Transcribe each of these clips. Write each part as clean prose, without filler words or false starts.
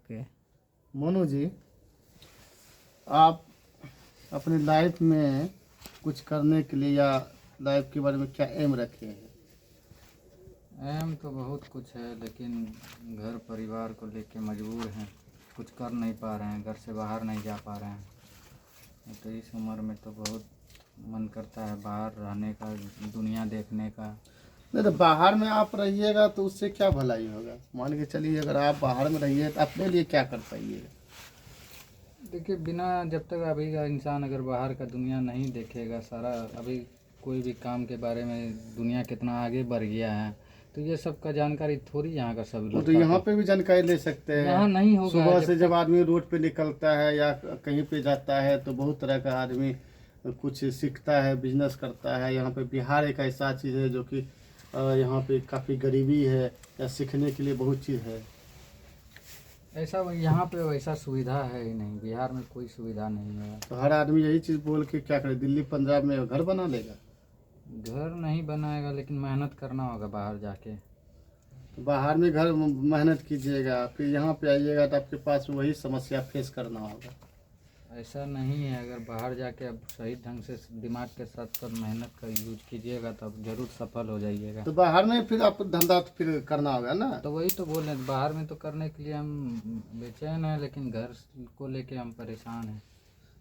Okay. Monu जी, आप अपनी life में कुछ करने के लिए या लाइफ के बारे में क्या एम रखे हैं? एम तो बहुत कुछ है, लेकिन घर परिवार को लेके मजबूर हैं, कुछ कर नहीं पा रहे हैं, घर से बाहर नहीं जा पा रहे हैं। तो इस उम्र में तो बहुत मन करता है बाहर रहने का, दुनिया देखने का। नहीं तो बाहर में आप रहिएगा तो उससे क्या भलाई होगा? मान के चलिए अगर आप बाहर में रहिए तो अपने लिए क्या कर पाइएगा? देखिए, बिना जब तक अभी का इंसान अगर बाहर का दुनिया नहीं देखेगा, सारा अभी कोई भी काम के बारे में दुनिया कितना आगे बढ़ गया है, तो ये सब का जानकारी थोड़ी यहाँ का सभी वो लोग तो यहाँ पाते पे भी जानकारी ले सकते हैं। हैं। यहाँ नहीं होगा। सुबह से जब आदमी रोड पे निकलता है या कहीं पे जाता है तो बहुत तरह का आदमी कुछ सीखता है, बिजनेस करता है। यहाँ पे बिहार एक ऐसा चीज़ है जो कि यहाँ पे काफ़ी गरीबी है या सीखने के लिए बहुत चीज़ है। ऐसा यहाँ पे वैसा सुविधा है ही नहीं, बिहार में कोई सुविधा नहीं है। तो हर आदमी यही चीज़ बोल के क्या करे, दिल्ली पंजाब में घर बना लेगा? घर नहीं बनाएगा, लेकिन मेहनत करना होगा बाहर जाके। तो बाहर में घर मेहनत कीजिएगा, फिर यहाँ पे आइएगा तो आपके पास वही समस्या फेस करना होगा। ऐसा नहीं है, अगर बाहर जाके अब सही ढंग से दिमाग के साथ सब मेहनत का यूज कीजिएगा तब जरूर सफल हो जाइएगा। तो बाहर में फिर आपको धंधा तो फिर करना होगा ना? तो वही तो बोल रहे हैं, बाहर में तो करने के लिए हम बेचैन हैं, लेकिन घर को लेके हम परेशान हैं।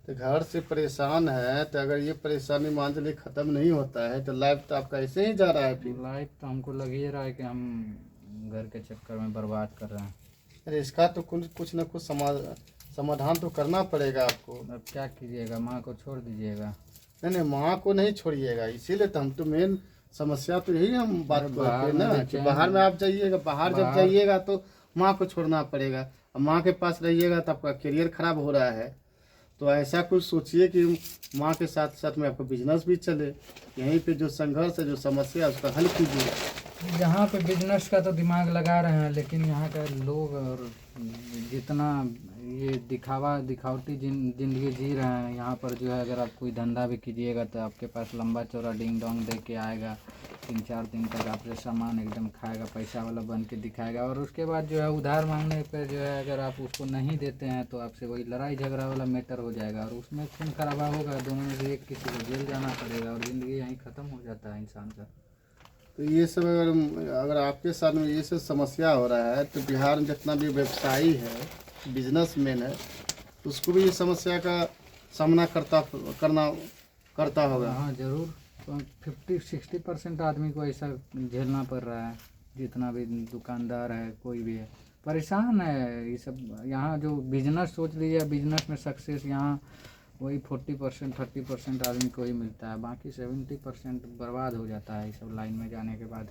तो घर से परेशान है तो अगर ये परेशानी मान चलिए ख़त्म नहीं होता है तो लाइफ तो आपका ऐसे ही जा रहा है फिर। लाइफ तो हमको लग ही रहा है कि हम घर के चक्कर में बर्बाद कर रहे हैं। अरे इसका तो कुछ ना कुछ समाधान तो करना पड़ेगा आपको। अब क्या कीजिएगा, माँ को छोड़ दीजिएगा। नहीं नहीं, माँ को नहीं छोड़िएगा, इसीलिए तो हम तो मेन समस्या तो यही हम बात करते हैं ना कि बाहर में आप जाइएगा। बाहर जब जाइएगा तो माँ को छोड़ना पड़ेगा, और माँ के पास रहिएगा तो आपका करियर खराब हो रहा है। तो ऐसा कुछ सोचिए कि माँ के साथ साथ में आपका बिजनेस भी चले। यहीं पे जो संघर्ष है, जो समस्या है, उसका हल कीजिए। यहाँ पे बिजनेस का तो दिमाग लगा रहे हैं, लेकिन यहाँ का लोग और जितना ये दिखावटी जिंदगी जी रहे हैं यहाँ पर, जो है अगर आप कोई धंधा भी कीजिएगा तो आपके पास लंबा चौड़ा डिंग डोंग दे के आएगा। 3-4 दिन तक आपसे सामान एकदम खाएगा, पैसा वाला बन के दिखाएगा, और उसके बाद जो है उधार मांगने पर जो है अगर आप उसको नहीं देते हैं तो आपसे वही लड़ाई झगड़ा वाला मैटर हो जाएगा, और उसमें खून खराबा होगा, दोनों में से एक किसी को जेल जाना पड़ेगा, और ज़िंदगी यहीं ख़त्म हो जाता है इंसान का। तो ये सब अगर आपके साथ में ये सब समस्या हो रहा है तो बिहार में जितना भी व्यवसायी है, बिजनेसमैन है, उसको भी ये समस्या का सामना करता होगा। हाँ जरूर, तो 50-60% आदमी को ऐसा झेलना पड़ रहा है। जितना भी दुकानदार है, कोई भी है, परेशान है। ये सब यहाँ जो बिजनेस सोच लीजिए, बिजनेस में सक्सेस यहाँ वही 40% 30% आदमी को ही मिलता है, बाकी 70% बर्बाद हो जाता है ये सब लाइन में जाने के बाद।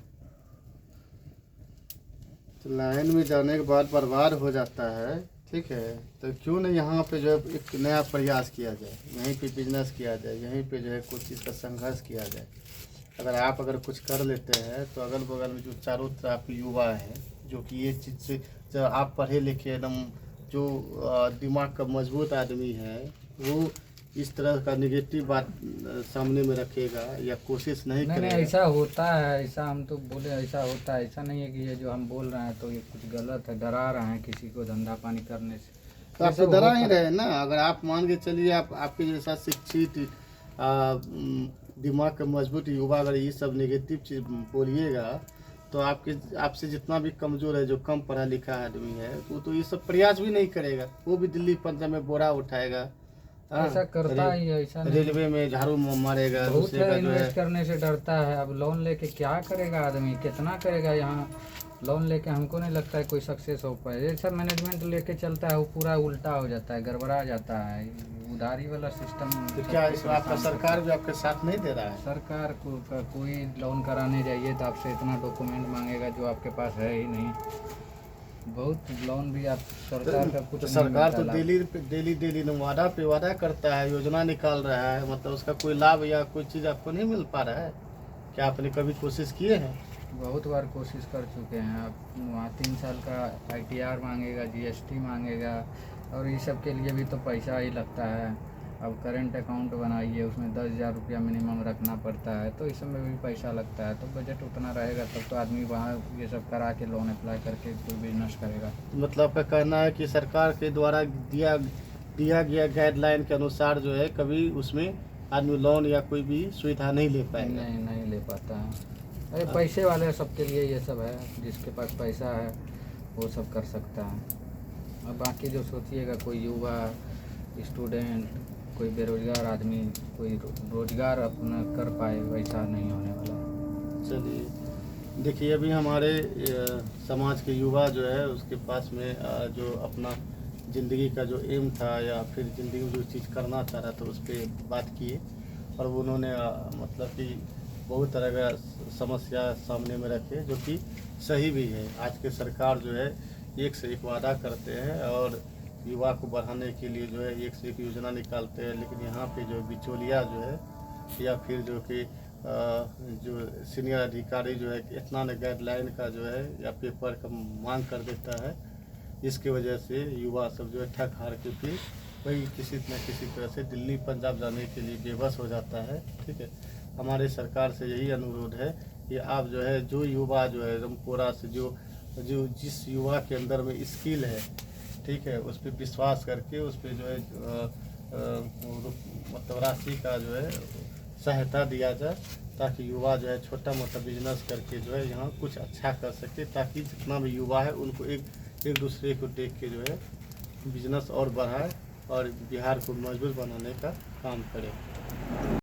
तो लाइन में जाने के बाद बर्बाद हो जाता है, ठीक है। तो क्यों नहीं यहाँ पे जो है एक नया प्रयास किया जाए, यहीं पे बिजनेस किया जाए, यहीं पे जो है कुछ चीज़ का संघर्ष किया जाए। अगर कुछ कर लेते हैं तो अगल बगल में जो चारों तरफ आपके युवा हैं, जो कि ये चीज़ से, जब आप पढ़े लिखे एकदम जो दिमाग का मजबूत आदमी है, वो इस तरह का निगेटिव बात सामने में रखेगा या कोशिश नहीं नहीं करेगा। ऐसा होता है, ऐसा हम तो बोले ऐसा होता है, ऐसा नहीं है कि ये जो हम बोल रहे हैं तो ये कुछ गलत है, डरा रहे हैं किसी को धंधा पानी करने से। तो आप तो डरा ही रहे ना। अगर आप मान के चलिए आपके जैसा शिक्षित दिमाग का मजबूत युवा अगर ये सब नेगेटिव चीज़ बोलिएगा तो आपसे जितना भी कमज़ोर है, जो कम पढ़ा लिखा आदमी है, तो ये सब प्रयास भी नहीं करेगा। वो भी दिल्ली पंजाब में बोरा उठाएगा, ऐसा करता ही है, ऐसा नहीं। रेलवे में झाड़ू मारेगा, बहुत है, इन्वेस्ट करने से डरता है। अब लोन लेके क्या करेगा आदमी, कितना करेगा? यहाँ लोन लेके हमको नहीं लगता है कोई सक्सेस हो पाए। ये सब मैनेजमेंट लेके चलता है, वो पूरा उल्टा हो जाता है, गड़बड़ा जाता है, उधारी वाला सिस्टम। तो क्या इस आपका सरकार भी आपके साथ नहीं दे रहा है? सरकार को कोई लोन कराने जाइए तो आपसे इतना डॉक्यूमेंट मांगेगा जो आपके पास है ही नहीं। बहुत लोन भी आप सरकार का कुछ तो नहीं सरकार तो मिलता डेली वादा पे वादा करता है, योजना निकाल रहा है, मतलब उसका कोई लाभ या कोई चीज़ आपको नहीं मिल पा रहा है। क्या आपने कभी कोशिश किए हैं? बहुत बार कोशिश कर चुके हैं। आप वहाँ 3 साल का ITR मांगेगा, GST मांगेगा, और ये सब के लिए भी तो पैसा ही लगता है। अब करेंट अकाउंट बनाइए, उसमें 10,000 रुपया मिनिमम रखना पड़ता है, तो इसमें भी पैसा लगता है। तो बजट उतना रहेगा तब तो आदमी वहाँ ये सब करा के लोन अप्लाई करके कोई बिजनेस करेगा। मतलब आपका कहना है कि सरकार के द्वारा दिया गया गाइडलाइन के अनुसार जो है कभी उसमें आदमी लोन या कोई भी सुविधा नहीं ले पाएगा। नहीं ले पाता है। अरे पैसे वाले सबके लिए ये सब है, जिसके पास पैसा है वो सब कर सकता है। और बाकी जो सोचिएगा कोई युवा, स्टूडेंट, कोई बेरोजगार आदमी कोई रोजगार अपना कर पाए, वैसा नहीं होने वाला है। चलिए देखिए, अभी हमारे समाज के युवा जो है उसके पास में जो अपना ज़िंदगी का जो एम था या फिर ज़िंदगी में जो चीज़ करना चाह रहा था उस पर बात किए, और उन्होंने मतलब कि बहुत तरह का समस्या सामने में रखे जो कि सही भी है। आज के सरकार जो है एक से एक वादा करते हैं और युवा को बढ़ाने के लिए जो है एक से एक योजना निकालते हैं, लेकिन यहाँ पे जो बिचौलिया जो है या फिर जो कि जो सीनियर अधिकारी जो है इतना न गाइडलाइन का जो है या पेपर का मांग कर देता है, इसकी वजह से युवा सब जो है ठग हार के फिर वही किसी न किसी तरह से दिल्ली पंजाब जाने के लिए बेबस हो जाता है। ठीक है, हमारे सरकार से यही अनुरोध है कि आप जो है जो युवा जो है रामपुरा से जो जिस युवा के अंदर में स्किल है, ठीक है, उस पर विश्वास करके उस पर जो है मतलब राशि का जो है सहायता दिया जाए, ताकि युवा जो है छोटा मोटा बिजनेस करके जो है यहाँ कुछ अच्छा कर सके, ताकि जितना भी युवा है उनको एक दूसरे को देख के जो है बिजनेस और बढ़ाए और बिहार को मजबूत बनाने का काम करे।